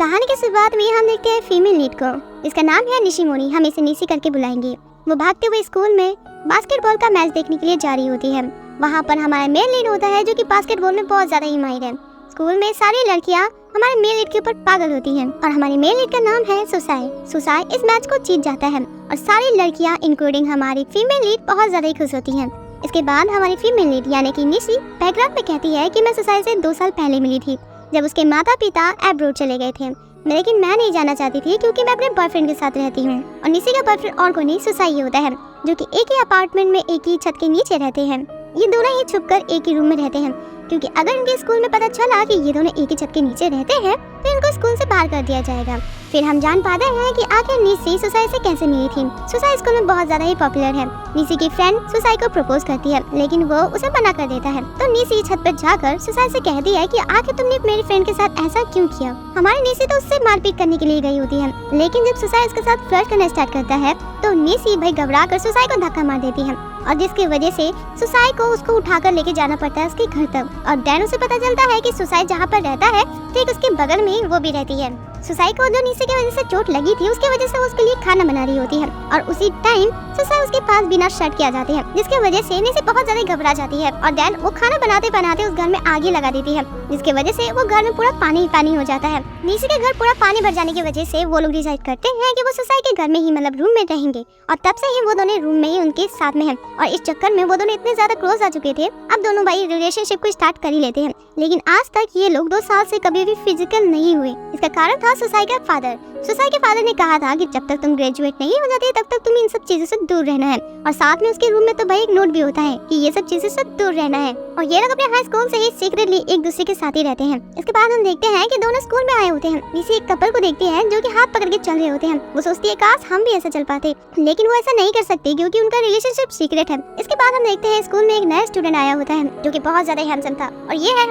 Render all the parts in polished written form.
कहानी की शुरुआत में हम देखते हैं फीमेल लीड को। इसका नाम है निशिमोनी, हम इसे निशी करके बुलाएंगे। वो भागते हुए स्कूल में बास्केटबॉल का मैच देखने के लिए जा रही होती है। वहाँ पर हमारा मेल लीड होता है जो कि बास्केटबॉल में बहुत ज्यादा ही माहिर है। स्कूल में सारी लड़कियाँ हमारे मेल लीड के ऊपर पागल होती हैं और हमारी मेल लीड का नाम है सुसाई। सुसाई इस मैच को जीत जाता है और सारी लड़कियाँ इंक्लूडिंग हमारी फीमेल लीड बहुत ज्यादा ही खुश होती हैं। इसके बाद हमारी फीमेल लीड यानी कि निशी बैकग्राउंड में कहती है कि मैं सुसाई से 2 साल पहले मिली थी जब उसके माता पिता एब्रोड चले गए थे, लेकिन मैं नहीं जाना चाहती थी क्योंकि मैं अपने बॉयफ्रेंड के साथ रहती हूँ। और निशी का बॉयफ्रेंड और कोई नहीं सुसाई ही होता है जो कि एक ही अपार्टमेंट में एक ही छत के नीचे रहते हैं। ये दोनों ही छुपकर एक ही रूम में रहते हैं क्योंकि अगर इनके स्कूल में पता चला कि ये दोनों एक ही छत के नीचे रहते हैं तो इनको स्कूल से बाहर कर दिया जाएगा। फिर हम जान पाते हैं कि आखिर निशी सुसाई से कैसे मिली थी। सुसाई स्कूल में बहुत ज्यादा ही पॉपुलर है। निशी की फ्रेंड सुसाई को प्रपोज करती है लेकिन वो उसे मना कर देता है। तो निशी छत पर जाकर सुसाई से कहती है कि आखिर तुमने मेरी फ्रेंड के साथ ऐसा क्यों किया। हमारी निशी तो उससे मारपीट करने के लिए गई होती है, लेकिन जब सुसाई उसके साथ फ्लर्ट करना स्टार्ट करता है तो निशी भाई घबरा कर सुसाई को धक्का मार देती है और जिसकी वजह से सुसाई को उसको उठाकर लेके जाना पड़ता है उसके घर तक। और डैन उसे पता चलता है कि सुसाई जहाँ पर रहता है ठीक उसके बगल में वो भी रहती है। सुसाई को जो निशी की वजह से चोट लगी थी उसकी वजह से वो उसके लिए खाना बना रही होती है और उसी टाइम सुसाई उसके पास बिना शर्ट के आ जाती है जिसकी वजह से निशी बहुत ज्यादा घबरा जाती है और देन वो खाना बनाते बनाते उस घर में आग लगा देती है जिसकी वजह से वो घर में पूरा पानी ही पानी हो जाता है। निशी के घर पूरा पानी भर जाने की वजह से वो लोग डिसाइड करते हैं कि वो सुसाई के घर में ही मतलब रूम में रहेंगे और तब से ही वो दोनों रूम में ही उनके साथ में है। और इस चक्कर में वो दोनों इतने ज्यादा क्लोज आ चुके थे अब दोनों भाई रिलेशनशिप को स्टार्ट कर ही लेते हैं। लेकिन आज तक ये लोग 2 साल से कभी भी फिजिकल नहीं हुए। इसका कारण था सुसाई का फादर। सुसाई के फादर ने कहा था कि जब तक तुम ग्रेजुएट नहीं हो जाते तब तक तुम इन सब चीजों से दूर रहना है। और साथ में उसके रूम में तो भाई एक नोट भी होता है कि ये सब चीजों से दूर रहना है। और ये लोग अपने हाई स्कूल से ही सीक्रेटली एक दूसरे के साथ ही रहते हैं। इसके बाद हम देखते हैं कि दोनों स्कूल में आए होते हैं। निशी एक कपल को देखती है जो कि हाथ पकड़ के चल रहे होते हैं। वो सोचती है काश हम भी ऐसा चल पाते, लेकिन वो ऐसा नहीं कर सकती क्योंकि उनका रिलेशनशिप सीक्रेट है। इसके बाद हम देखते हैं स्कूल में एक नया स्टूडेंट आया होता है जो कि बहुत ज्यादा हैंडसम था और ये है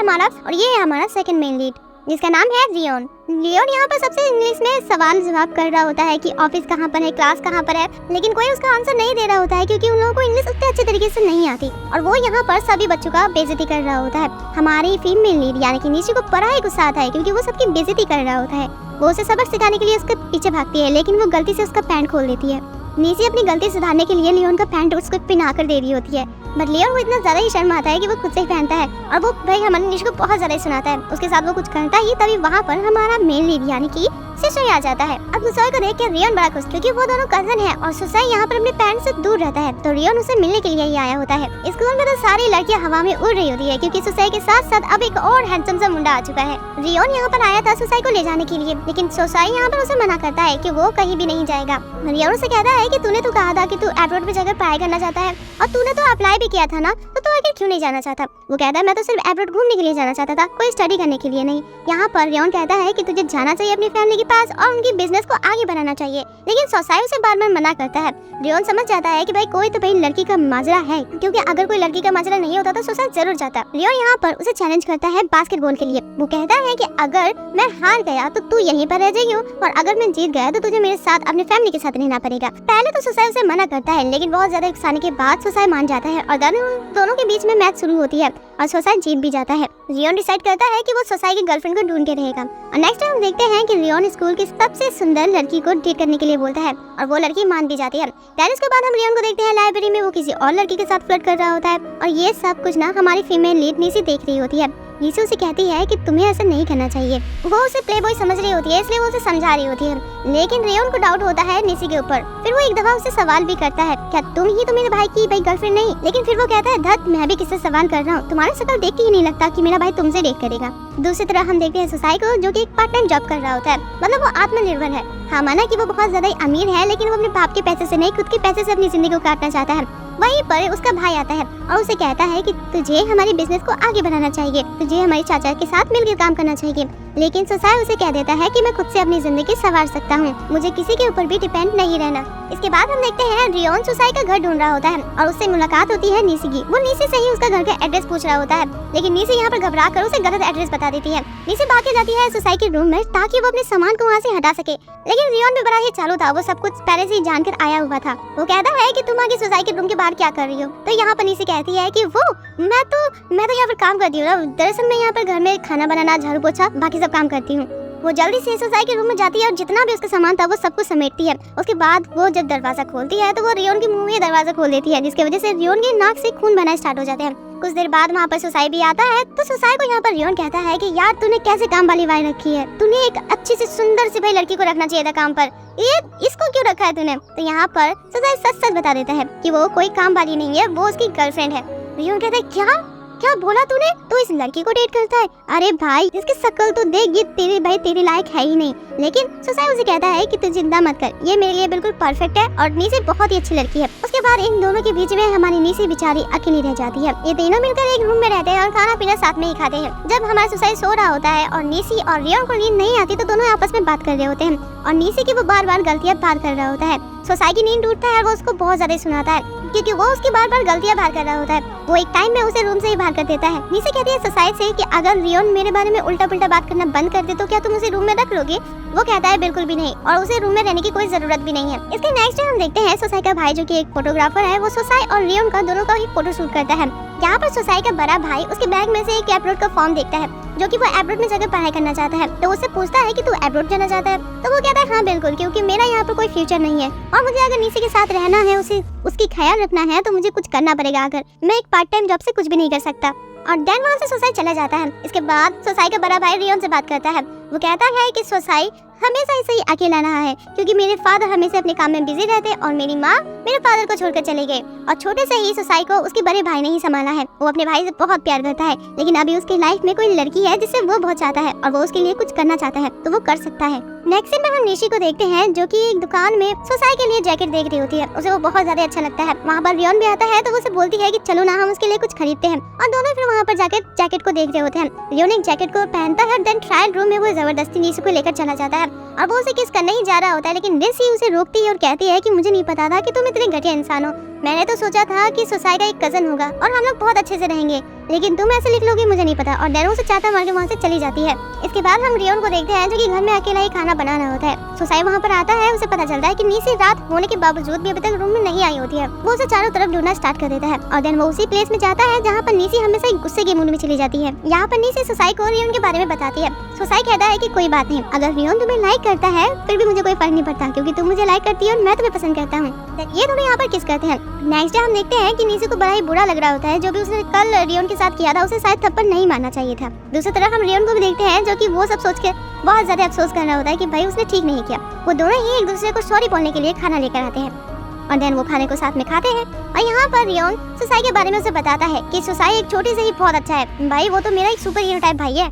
हमारा सेकंड मेन लीड जिसका नाम है रियोन। रियोन यहाँ पर सबसे इंग्लिश में सवाल जवाब कर रहा होता है कि ऑफिस कहाँ पर है, क्लास कहाँ पर है, लेकिन कोई उसका आंसर नहीं दे रहा होता है क्योंकि उन लोगों को इंग्लिश उतने अच्छे तरीके से नहीं आती और वो यहाँ पर सभी बच्चों का बेइज्जती कर रहा होता है। हमारी फीमेल लीड यानी कि निशी को बड़ा ही गुस्सा आता है क्योंकि वो सबकी बेइज्जती कर रहा होता है। वो उसे सबक सिखाने के लिए उसके पीछे भागती है लेकिन वो गलती से उसका पैंट खोल देती है। निशी अपनी गलती सुधारने के लिए लियोन का पैंट उसको पहना कर दे रही होती है, बट लियोन को इतना ज्यादा ही शर्म आता है कि वो खुद से ही पहनता है और वो भाई हमारी निशी को बहुत ज्यादा ही सुनाता है। उसके साथ वो कुछ करता ही तभी वहाँ पर हमारा मेन लीड यानी कि सुसाई आ जाता है। अब सुसाई को देख के रियोन बड़ा खुश क्योंकि वो दोनों कजन है और सुसाई यहाँ पर अपने पैरेंट्स से दूर रहता है तो रियोन उसे मिलने के लिए ही आया होता है। स्कूल में तो सारी लड़कियाँ हवा में उड़ रही होती है क्योंकि सुसाई के साथ साथ अब एक और हैंडसम सा मुंडा आ चुका है। रियोन यहाँ पर आया था सुसाई को ले जाने के लिए, लेकिन सुसाई यहाँ पर उसे मना करता है कि वो कहीं भी नहीं जाएगा। रियोन उसे कहता है कि तूने तो कहा था कि तू एब्रॉड में जाकर पढ़ाई करना चाहता है और तूने तो अप्लाई भी किया था ना, तो तू आखिर क्यों नहीं जाना चाहता। वो कहता है मैं तो सिर्फ एब्रॉड घूमने के लिए जाना चाहता था, कोई स्टडी करने के लिए नहीं। यहाँ पर रियोन कहता है कि तुझे जाना चाहिए अपनी फैमिली के पास और उनकी बिजनेस को आगे बढ़ाना चाहिए, लेकिन सुसाई उसे बार-बार मना करता है। रियोन समझ जाता है कि भाई कोई तो भाई लड़की का माजरा है क्योंकि अगर कोई लड़की का माजरा नहीं होता तो सुसाई जरूर जाता। रियोन यहाँ पर उसे चैलेंज करता है बास्केटबॉल के लिए। वो कहता है कि अगर मैं हार गया तो तू यहीं पर रह जाइयो और अगर मैं जीत गया तो तुझे मेरे साथ अपनी फैमिली के साथ रहना पड़ेगा। पहले तो सुसाई उसे मना करता है लेकिन बहुत ज्यादा उकसाने के बाद सुसाई मान जाता है और दोनों के बीच में मैच शुरू होती है और सुसाई जीत भी जाता है। रियोन डिसाइड करता है कि वो सुसाई की गर्लफ्रेंड को ढूंढ के रहेगा। और नेक्स्ट टाइम देखते हैं कि रियोन स्कूल की सबसे सुंदर लड़की को डेट करने के लिए बोलता है और वो लड़की मान भी जाती है। देन उसके बाद हम रियोन को देखते हैं लाइब्रेरी में वो किसी और लड़की के साथ फ्लर्ट कर रहा होता है और ये सब कुछ ना हमारी फीमेल लीड निशी देख रही होती है। निशी उसे कहती है कि तुम्हें ऐसा नहीं करना चाहिए। वो उसे प्लेबॉय समझ रही होती है इसलिए वो उसे समझा रही होती है, लेकिन रियोन को डाउट होता है निशी के ऊपर। फिर वो एक दफा उससे सवाल भी करता है क्या तुम ही तो मेरे भाई की गर्लफ्रेंड नहीं। लेकिन फिर वो कहता है धत मैं भी किससे सवाल कर रहा हूँ, तुम्हारी शक्ल देख के ही नहीं लगता कि मेरा भाई तुमसे डेट करेगा। दूसरी तरफ हम देखते हैं सुसाई को जो कि एक पार्ट टाइम जॉब कर रहा होता है, मतलब वो आत्मनिर्भर है। हाँ माना कि वो बहुत ज्यादा अमीर है लेकिन वो अपने बाप के पैसे से नहीं खुद के पैसे से अपनी जिंदगी को काटना चाहता है। वहीं पर उसका भाई आता है और उसे कहता है कि तुझे हमारी बिजनेस को आगे बढ़ाना चाहिए, तुझे हमारे चाचा के साथ मिलकर काम करना चाहिए। लेकिन सुसाई उसे कह देता है कि मैं खुद से अपनी जिंदगी संवार सकता हूँ, मुझे किसी के ऊपर भी डिपेंड नहीं रहना। इसके बाद हम देखते हैं रियोन सुसाई का घर ढूंढ रहा होता है और उससे मुलाकात होती है निशी की। वो निशी से ही उसका घर का एड्रेस पूछ रहा होता है, लेकिन निशी यहाँ पर घबरा कर उसे गलत एड्रेस बता देती है। निशी भाग के जाती है सुसाई के रूम में ताकि वो अपने सामान को वहाँ से हटा सके, लेकिन रियोन भी बड़ा ही चालू था, वो सब कुछ पहले से ही जानकर आया हुआ था। वो कहता है कि तुम आगे सुसाई के रूम के बाहर क्या कर रही हो। तो यहाँ पर निशी कहती है कि मैं तो यहाँ पर काम करती हूँ। दरअसल मैं यहाँ पर घर में खाना बनाना, झाड़ू पोछा, बाकी सब काम करती हूँ। वो जल्दी से सुसाई के रूम में जाती है और जितना भी उसका सामान था वो सब कुछ समेटती है। उसके बाद वो जब दरवाजा खोलती है तो वो रियोन के मुंह में दरवाजा खोल देती है, जिसकी वजह से रियोन की नाक से खून बहना स्टार्ट हो जाते हैं। कुछ देर बाद वहाँ पर सुसाई भी आता है, तो सुसाई को यहाँ पर रियोन कहता है कि यार तूने कैसे काम वाली वाई रखी है, तूने एक अच्छी सी सुंदर सी भाई लड़की को रखना चाहिए था काम पर, ये इसको क्यों रखा है तूने। तो यहाँ पर सुसाई सच सच बता देता है कि वो कोई काम वाली नहीं है, वो उसकी गर्लफ्रेंड है। रियोन कहता है क्या क्या बोला तूने, तू इस लड़की को डेट करता है। अरे भाई इसकी शक्ल तो देख, ये तेरे भाई तेरे लायक है ही नहीं। लेकिन सुसाई उसे कहता है कि तू चिंता मत कर, ये मेरे लिए बिल्कुल परफेक्ट है और नीसी बहुत ही अच्छी लड़की है। उसके बाद इन दोनों के बीच में हमारी नीसी बेचारी अकेली रह जाती है। ये तीनों मिलकर एक रूम में रहते हैं और खाना पीना साथ में ही खाते हैं। जब हमारा सुसाई सो रहा होता है और नीसी और रियोन को नींद नहीं आती तो दोनों आपस में बात कर रहे होते हैं और नीसी की वो बार बार गलतियां बात कर रहा होता है। सुसाई की नींद टूटता है और वो उसको बहुत ज्यादा सुनाता है क्योंकि वो उसकी बार बार गलतियां बाहर कर रहा होता है। वो एक टाइम में उसे रूम से ही बाहर कर देता है। नीसी कहती है सुसाई से कि अगर रियोन मेरे बारे में उल्टा पुल्टा बात करना बंद कर दे तो क्या तुम उसे रूम में रख लोगे। वो कहता है बिल्कुल भी नहीं और उसे रूम में रहने की कोई जरूरत भी नहीं है। इसके नेक्स्ट डे हम देखते हैं सुसाई का भाई जो कि एक फोटोग्राफर है, वो सुसाई और रियोन का दोनों का ही फोटो शूट करता है। यहाँ पर सुसाई का बड़ा भाई उसके बैग में से एक एब्रोड का फॉर्म देखता है जो कि वो एब्रोड में जाकर पढ़ाई करना चाहता है। तो उससे पूछता है कि तू एब्रोड जाना चाहता है। तो वो कहता है हाँ बिल्कुल, क्योंकि मेरा यहाँ पर कोई फ्यूचर नहीं है और मुझे अगर नीसी के साथ रहना है, उसे उसकी ख्याल रखना है तो मुझे कुछ करना पड़ेगा। अगर मैं एक पार्ट टाइम जॉब से कुछ भी नहीं कर सकता। और देन वहाँ से सुसाई चला जाता है। इसके बाद सुसाई का बड़ा भाई रियोन से बात करता है। वो कहता है कि सुसाई हमेशा ऐसे ही अकेला रहा है क्योंकि मेरे फादर हमेशा अपने काम में बिजी रहते और मेरी माँ मेरे फादर को छोड़कर चले गए और छोटे से ही सुसाई को उसके बड़े भाई ने ही संभाला है। वो अपने भाई से बहुत प्यार करता है, लेकिन अभी उसकी लाइफ में कोई लड़की है जिससे वो बहुत चाहता है और वो उसके लिए कुछ करना चाहता है तो वो कर सकता है। नेक्स्ट सीन में हम निशी को देखते हैं जो कि एक दुकान में सुसाई के लिए जैकेट देख रही होती है। उसे वो बहुत ज्यादा अच्छा लगता है। वहाँ पर रियोन भी आता है तो वो उसे बोलती है कि चलो ना हम उसके लिए कुछ खरीदते हैं और दोनों फिर वहाँ पर जाकर जैकेट को देख रहे होते हैं। रियोन एक जैकेट को पहनता है, देन ट्रायल रूम में वो जबरदस्ती निशी को लेकर चला जाता है और वो उसे किस करने ही जा रहा होता है, लेकिन निशी उसे रोकती है और कहती है कि मुझे नहीं पता था कि तुम इतने घटिया इंसान हो। मैंने तो सोचा था कि सुसाई का एक कजन होगा और हम लोग बहुत अच्छे से रहेंगे, लेकिन तुम ऐसे लिख लोगे मुझे नहीं पता। और डेरो से चाहता मार के वहाँ से चली जाती है। इसके बाद हम रियोन को देखते हैं जो कि घर में अकेला ही खाना बना रहा होता है। सुसाई वहाँ पर आता है, उसे पता चलता है कि निशी रात होने के बावजूद भी अभी तक रूम में नहीं आई होती है। वो उसे चारों तरफ ढूंढना स्टार्ट कर देता है और देन वो उसी प्लेस में जाता है जहाँ पर निशी हमेशा एक गुस्से के मूड में चली जाती है। यहाँ पर निशी सुसाई को रियोन के बारे में बताती है। सुसाई कहता है कि कोई बात नहीं, अगर रियोन तुम्हें लाइक करता है फिर भी मुझे कोई फर्क नहीं पड़ता क्योंकि तुम मुझे लाइक करती है और मैं तुम्हें पसंद करता हूँ। ये दोनों यहाँ पर किस करते हैं। नेक्स्ट डे हम देखते हैं कि निशी को बड़ा ही बुरा लग रहा होता है। जो भी उसने कल रियोन के साथ किया था उसे शायद थप्पड़ नहीं मारना चाहिए था। दूसरी तरफ हम रियोन को भी देखते हैं जो कि वो सब सोच के बहुत ज्यादा अफसोस कर रहा होता है कि भाई उसने ठीक नहीं किया। वो दोनों ही एक दूसरे को सॉरी बोलने के लिए खाना लेकर आते हैं और देन वो खाने को साथ में खाते हैं। और यहाँ पर रियोन सुसाई के बारे में उसे बताता है कि सुसाई एक छोटी से ही बहुत अच्छा है भाई, वो तो मेरा एक सुपर हीरो टाइप भाई है।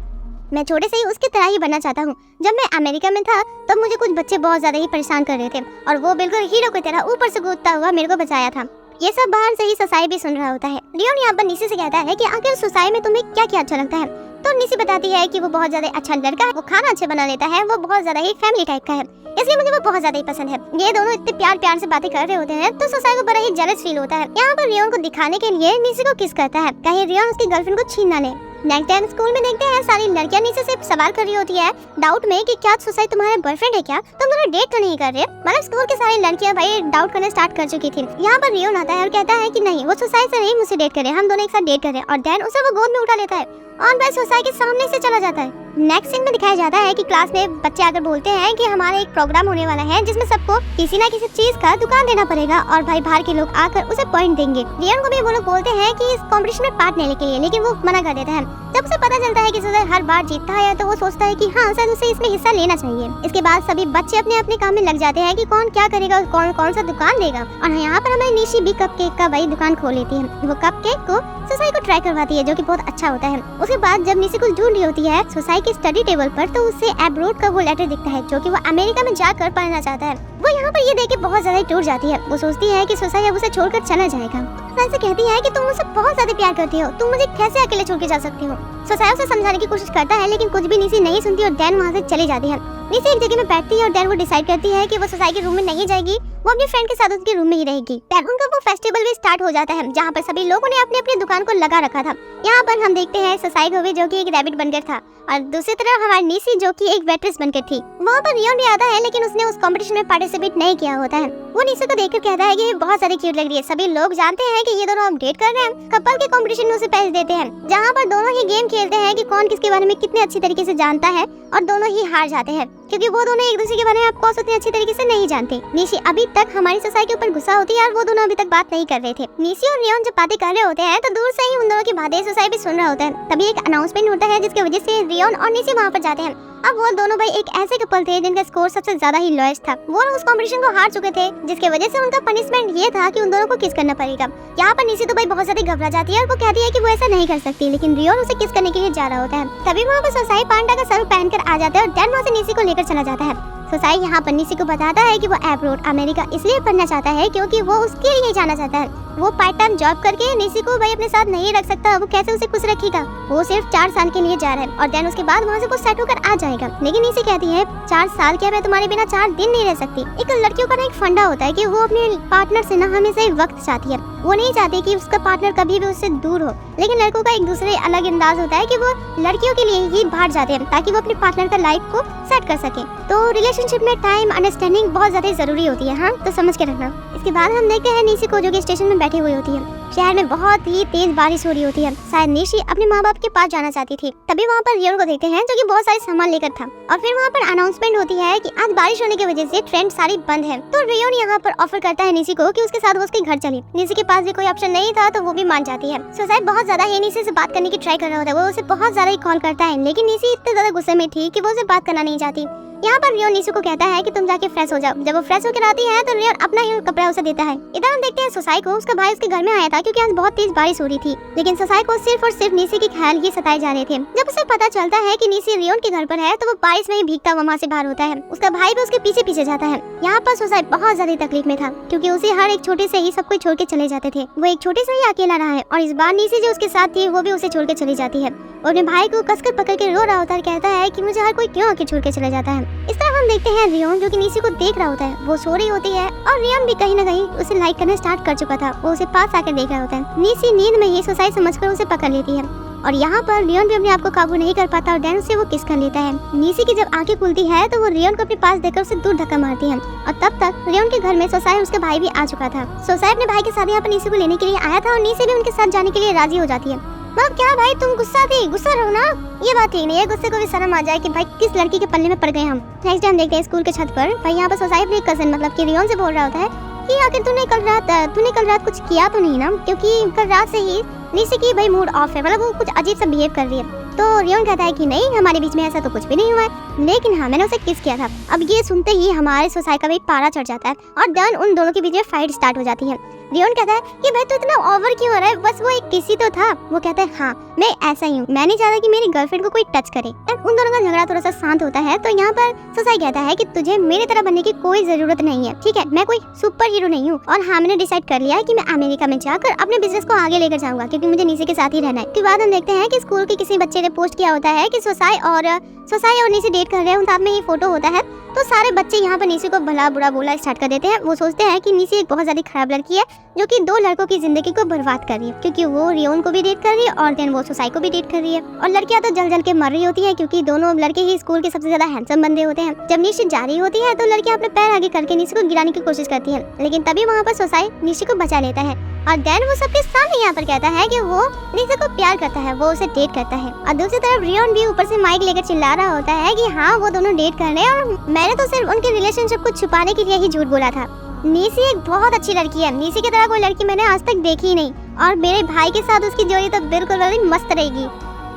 मैं छोटे से ही उसकी तरह ही बनना चाहता हूँ। जब मैं अमेरिका में था तब मुझे कुछ बच्चे बहुत ज्यादा ही परेशान कर रहे थे और वो बिल्कुल हीरो की तरह ऊपर से कूदता हुआ मेरे को बचाया था। ये सब बाहर से ही सुसाई भी सुन रहा होता है। रियोन यहाँ पर निशी से कहता है कि आखिर सुसाई में तुम्हें क्या क्या अच्छा लगता है। तो निशी बताती है कि वो बहुत ज्यादा अच्छा लड़का है, वो खाना अच्छा बना लेता है, वो बहुत ज्यादा ही फैमिली टाइप का है, इसलिए मुझे वो बहुत ज्यादा ही पसंद है। ये दोनों इतने प्यार प्यार से बातें कर रहे होते हैं तो सुसाई को बड़ा ही जेलस फील होता है। यहाँ पर रियोन को दिखाने के लिए निशी को किस करता है, कहीं रियोन उसकी गर्लफ्रेंड को छीन ना ले। नेक्स्ट टाइम स्कूल में देखते हैं सारी लड़कियां नीचे से सवाल कर रही होती है डाउट में कि क्या सुसाई तुम्हारा बॉयफ्रेंड है, क्या तुम दोनों डेट तो नहीं कर रहे। मतलब स्कूल की सारी लड़कियां भाई डाउट करना स्टार्ट कर चुकी थी। यहाँ पर रियोन आता है और कहता है कि नहीं, वो सुसाई से नहीं मुझसे डेट करे, हम दोनों एक साथ डेट करें। और देन उसे वो गोद में उठा लेता है और वह सुसाई के सामने से चला जाता है। नेक्स्ट सीन में दिखाया जाता है कि क्लास में बच्चे आकर बोलते हैं कि हमारा एक प्रोग्राम होने वाला है जिसमें सबको किसी ना किसी चीज का दुकान देना पड़ेगा और भाई बाहर के लोग आकर उसे पॉइंट देंगे। रियोन को भी वो लोग बोलते हैं कि इस कंपटीशन में पार्ट लेने के लिए, लेकिन वो मना कर देता है। जब उसे पता चलता है कि सुसाई हर बार जीतता है तो वो सोचता है कि हाँ शायद उसे इसमें हिस्सा लेना चाहिए। इसके बाद सभी बच्चे अपने अपने काम में लग जाते हैं कि कौन क्या करेगा और कौन कौन सा दुकान देगा। और यहाँ पर हमारी निशी भी कपकेक का वही दुकान खोल लेती है। वो कपकेक को सुसाई को ट्राई करवाती है जो कि बहुत अच्छा होता है। उसके बाद जब निशी कुछ ढूंढ रही होती है सुसाई की स्टडी टेबल पर तो उसे एब्रोड का वो लेटर दिखता है जो कि वो अमेरिका में जाकर पढ़ना चाहता है। वो यहाँ पर ये देख के बहुत ज्यादा टूट जाती है। वो सोचती है कि सुसाई अब उसे छोड़कर चला जाएगा। से कहती है कि तुम मुझसे बहुत ज्यादा प्यार करती हो, तुम मुझे कैसे अकेले छोड़ के जा सकती हो। सुसाई उसे समझाने की कोशिश करता है लेकिन कुछ भी निशी नहीं सुनती और देन वहाँ से चली जाती है। नीसी एक जगह में बैठती है और देन वो डिसाइड करती है कि वो सोसाई के रूम में नहीं जाएगी, वो अपनी फ्रेंड के साथ उसके रूम में ही रहेगी। देन उनका वो फेस्टिवल भी स्टार्ट हो जाता है जहाँ पर सभी लोगों ने अपनी अपनी दुकान को लगा रखा था। यहाँ पर हम देखते हैं सोसाई को भी जो कि एक रैबिट बनकर था और दूसरी तरफ हमारी नीसी जो कि एक वेट्रेस बनकर थी। वहाँ पर रियोन भी आता है लेकिन उसने उस कंपटीशन में पार्टिसिपेट नहीं किया होता है। वो नीसी को देखकर कहता है कि ये बहुत सारी क्यूट लग रही है। सभी लोग जानते हैं कि ये दोनों अब डेट कर रहे हैं। कपल के कंपटीशन में उसे पैसे देते हैं जहाँ पर दोनों ही गेम खेलते हैं कि कौन किसके बारे में कितने अच्छी तरीके से जानता है और दोनों ही हार जाते हैं क्योंकि वो दोनों एक दूसरे के बारे में आपको उतने अच्छी तरीके से नहीं जानते। नीसी अभी तक हमारी सोसाई के ऊपर गुस्सा होती है और वो दोनों अभी तक बात नहीं कर रहे थे। नीसी और रियोन जब बातें कर रहे होते हैं तो दूर से ही उन दोनों की बातें सोसाई भी सुन रहा होता है। तभी एक अनाउंसमेंट होता है जिसकी वजह से रियोन और नीसी वहाँ पर जाते हैं। अब वो दोनों भाई एक ऐसे कपल थे जिनका स्कोर सबसे ज्यादा ही लोएस्ट था। वो उस कंपटीशन को हार चुके थे जिसकी वजह से उनका पनिशमेंट ये था कि उन दोनों को किस करना पड़ेगा। यहाँ पर नीसी तो भाई बहुत ज्यादा घबरा जाती है और वो कहती है कि वो ऐसा नहीं कर सकती, लेकिन रियोन उसे किस करने के लिए जा रहा होता है। तभी वहाँ पर सोसाई पांडा का सर पहनकर आ जाता है और देन वहाँ से नीसी को लेकर चला जाता है। सोसाई यहाँ पर नीसी को बताता है कि वो अब्रॉड अमेरिका इसलिए पढ़ना चाहता है क्योंकि वो उसके लिए जाना चाहता है। वो पार्ट टाइम जॉब करके नीसी को भाई अपने साथ नहीं रख सकता, वो कैसे उसे खुश रखेगा। वो सिर्फ 4 साल के लिए जा रहा है और देन उसके बाद वहाँ से वो सेट होकर आ जाएगा। लेकिन नीसी कहती है 4 साल क्या, मैं तुम्हारे बिना 4 दिन नहीं रह सकती। एक लड़कियों का ना एक फंडा होता है कि वो अपने पार्टनर से ना हमेशा एक वक्त चाहती है। वो नहीं चाहती कि उसका पार्टनर कभी भी उससे दूर हो। लेकिन लड़कों का एक दूसरे अलग अंदाज होता है कि वो लड़कियों के लिए ही बाहर जाते हैं ताकि वो अपने पार्टनर का लाइफ को सेट कर सके। तो रिलेशनशिप में टाइम अंडरस्टैंडिंग बहुत ज्यादा जरूरी होती है, हाँ तो समझ के रखना। इसके बाद हम देखते हैं नीसी को जो कि स्टेशन में बैठी हुई होती है। शहर में बहुत ही तेज बारिश हो रही होती है। शायद नीसी अपने माँ बाप के पास जाना चाहती थी। तभी वहाँ पर रियोन को देखते हैं जो कि बहुत सारे सामान लेकर था और फिर वहाँ पर अनाउंसमेंट होती है कि आज बारिश होने की वजह से ट्रेन सारी बंद है। तो रियोन यहाँ पर ऑफर करता है नीसी को कि उसके साथ वो उसके घर चले। नीसी के पास भी कोई ऑप्शन नहीं था तो वो भी मान जाती है। सोसाई बहुत ज्यादा ही नीसी से बात करने की ट्राई कर रहा होता है। वो उसे बहुत ज्यादा ही कॉल करता है लेकिन नीसी इतने ज्यादा गुस्से में थी कि वो उसे बात करना नहीं चाहती। यहाँ पर रियोन नीसी को कहता है कि तुम जाके फ्रेश हो जाओ। जब वो फ्रेश होकर आती है तो रियोन अपना ही कपड़ा उसे देता है। इधर हम देखते हैं सोसाई को, उसका भाई उसके घर में आया था क्योंकि आज बहुत तेज बारिश हो रही थी। लेकिन सोसाई को सिर्फ और सिर्फ नीसी के ख्याल ही सताए जा रहे थे। जब उसे पता चलता है कि नीसी रियोन के घर पर है तो वो बारिश में ही भीगता हुआ वहाँ से बाहर होता है। उसका भाई भी उसके पीछे पीछे जाता है। यहाँ पर सोसाई बहुत ज्यादा तकलीफ में था क्योंकि उसे हर एक छोटे से ही सब कुछ छोड़ के चले जाते थे। वो एक छोटे से ही अकेला रहा है और इस बार नीसी जो उसके साथ थी वो भी उसे छोड़ के चली जाती है और अपने भाई को कसकर पकड़ के रो रहा होता है। कहता है कि मुझे हर कोई क्यों आके छोड़ के चला जाता है। इस तरह हम देखते हैं रियोन जो कि नीसी को देख रहा होता है। वो सो रही होती है और रियोन भी कहीं ना कहीं उसे लाइक करना स्टार्ट कर चुका था। वो उसे पास आकर देख रहा होता है। नीसी नींद में ही सोसाई समझकर उसे पकड़ लेती है और यहाँ पर रियोन भी अपने आप को काबू नहीं कर पाता और देन से वो किस कर लेता है। नीसी की जब आंखें खुलती है तो वो रियोन को अपने पास देखकर उसे दूर धक्का मारती है और तब तक रियोन के घर में सोसाई और उसका भाई भी आ चुका था। सोसाई अपने भाई के साथ यहाँ पर नीसी को लेने के लिए आया था और नीसी भी उनके साथ जाने के लिए राजी हो जाती है। मतलब क्या भाई तुम गुस्सा थी, गुस्सा रहो ना, ये बात ठीक नहीं है। गुस्से को भी शर्म आ जाए कि भाई किस लड़की के पल्ले में पड़ गए हम। नेक्स्ट टाइम देखते हैं स्कूल के छत पर भाई यहाँ पर सोसाई अपने कजन मतलब कि रियोन से बोल रहा होता है कि आखिर तूने कल रात कुछ किया तो नहीं ना, क्योंकि कल रात से ही नीसी की भाई मूड ऑफ है, मतलब वो कुछ अजीब सा बिहेव कर रही है। तो रियोन कहता है कि नहीं हमारे बीच में ऐसा तो कुछ भी नहीं हुआ है, लेकिन हाँ मैंने उसे किस किया था। अब ये सुनते ही हमारे सोसाई का भी पारा चढ़ जाता है और देन उन दोनों के बीच में फाइट स्टार्ट हो जाती है। रियोन कहता है कि भाई तू इतना ओवर क्यों हो रहा है, बस वो एक किसी तो था। वो कहता है हाँ मैं ऐसा ही हूँ, मैं नहीं चाहता कि मेरी गर्लफ्रेंड को कोई टच करे। उन दोनों का झगड़ा थोड़ा सा शांत होता है तो यहाँ पर सोसाई कहता है कि तुझे मेरी तरह बनने की कोई जरूरत नहीं है, ठीक है मैं कोई सुपर हीरो नहीं हूँ और हाँ मैंने डिसाइड कर लिया है कि मैं अमेरिका में जाकर अपने बिजनेस को आगे लेकर जाऊंगा क्योंकि मुझे नीसी के साथ ही रहना है। उसके बाद हम देखते हैं कि स्कूल के किसी बच्चे ने पोस्ट किया होता है कि सोसाई और नीसी डेट कर रहे हैं, उन साथ में ये फोटो होता है। तो सारे बच्चे यहाँ पर नीसी को भला बुरा बोला स्टार्ट कर देते हैं। वो सोचते हैं कि नीसी एक बहुत ज्यादा खराब लड़की है जो कि 2 लड़कों की जिंदगी को बर्बाद कर रही है क्योंकि वो रियोन को भी डेट कर रही है और देन वो सोसाई को भी डेट कर रही है। और लड़कियां तो जल जल के मर रही होती है क्योंकि दोनों लड़के ही स्कूल के सबसे ज्यादा हैंडसम बंदे होते हैं। जब नीसी जा रही होती है तो लड़कियां अपने पैर आगे करके नीसी को गिराने की कोशिश करती है, लेकिन तभी वहाँ पर सोसाई नीसी को बचा लेता है और देन वो सबके सामने यहाँ पर कहता है कि वो नीसी को प्यार करता है, वो उसे डेट करता है। और दूसरी तरफ रियोन भी ऊपर से माइक लेकर चिल्ला रहा होता है कि हाँ वो दोनों डेट कर रहे हैं और मैंने तो सिर्फ उनके रिलेशनशिप को छुपाने के लिए ही झूठ बोला था। नीसी एक बहुत अच्छी लड़की है, नीसी की तरह कोई लड़की मैंने आज तक देखी ही नहीं और मेरे भाई के साथ उसकी जोड़ी तो बिल्कुल वाली मस्त रहेगी।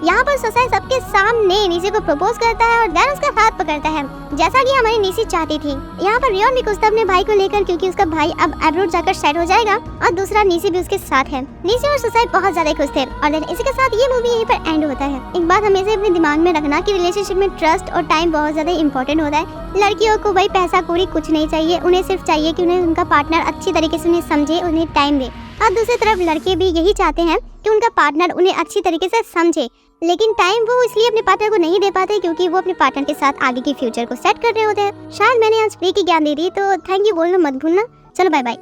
यहाँ पर सोसाई सबके सामने नीसी को प्रपोज करता है और देन उसका हाथ पकड़ता है जैसा कि हमारी नीसी चाहती थी। यहाँ पर रियोन भी खुश था अपने भाई को लेकर क्योंकि उसका भाई अब अब्रॉड जाकर सेट हो जाएगा और दूसरा नीसी भी उसके साथ है। नीसी और सोसाई बहुत ज्यादा खुश थे और देन इसी के साथ ये मूवी यहीं पर एंड होता है। एक बात हमेशा अपने दिमाग में रखना कि रिलेशनशिप में ट्रस्ट और टाइम बहुत ज्यादा इंपॉर्टेंट होता है। लड़कियों को भाई पैसा कौड़ी कुछ नहीं चाहिए, उन्हें सिर्फ चाहिए कि उन्हें उनका पार्टनर अच्छी तरीके से उन्हें समझे, उन्हें टाइम दे। और दूसरी तरफ लड़के भी यही चाहते हैं कि उनका पार्टनर उन्हें अच्छी तरीके से समझे, लेकिन टाइम वो इसलिए अपने पार्टनर को नहीं दे पाते क्योंकि वो अपने पार्टनर के साथ आगे की फ्यूचर को सेट कर रहे होते हैं। शायद मैंने आज फ्री की ज्ञान दे दी, तो थैंक यू बोलना मत भूलना। चलो बाय बाय।